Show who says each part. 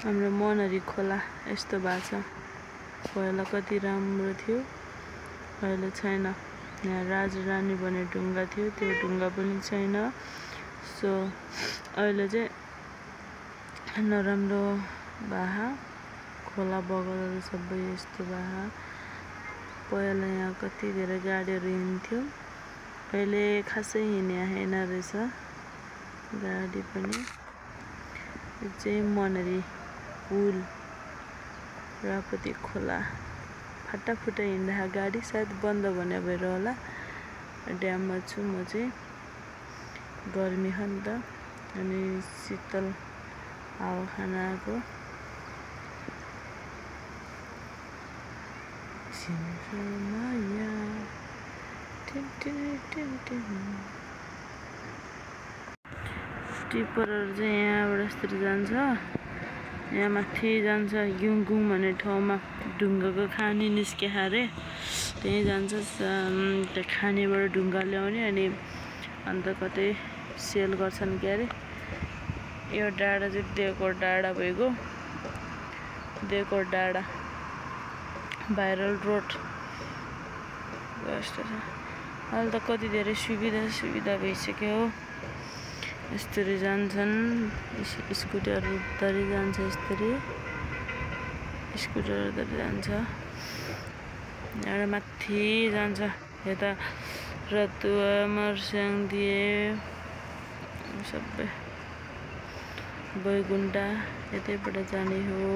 Speaker 1: हाम्रो मनहरी खोला यस्तो भएको छ। पहिला कति राम्रो थियो, अहिले छैन। यहाँ राजा रानी भन्ने ढुङ्गा थियो, त्यो ढुङ्गा पनि छैन। सो अहिले चाहिँ नराम्रो बाहा खोला बगाएर सबै यस्तो बाहा। पहिला यहाँ कति धेरै गाडीहरू हिँड्थ्यो, अहिले खासै हिँड्या छैन रहेछ गाडी पनि। यो चाहिँ मनहरी पुल, रापती खोला। फाटाफुटा हिँड्दा गाडी सायद बन्द भने भएर होला। ड्याममा छु म चाहिँ, गर्मी हो नि त, अनि शीतल हावा खान आएको। टिप्परहरू चाहिँ यहाँबाट यस्तरी जान्छ, यहाँ माथि जान्छ गुङगुङ भन्ने ठाउँमा ढुङ्गाको खानी निस्के अरे त्यहीँ जान्छ। त्यो खानीबाट ढुङ्गा ल्याउने अनि अन्त कतै सेल गर्छन् के अरे। यो डाँडा चाहिँ देवकोट डाँडा भइगयो, देवकोट डाँडा भाइरल रोड यस्तो छ। अहिले त कति धेरै सुविधा भइसक्यो हो। यस्तरी जान्छन् स्कुटरहरू तरी जान्छ, यस्तरी स्कुटरहरू तरी जान्छ। यहाँ माथि जान्छ यता रतुवा मर्स्याङदिए सबै बैगुन्डा यतैबाट जाने हो।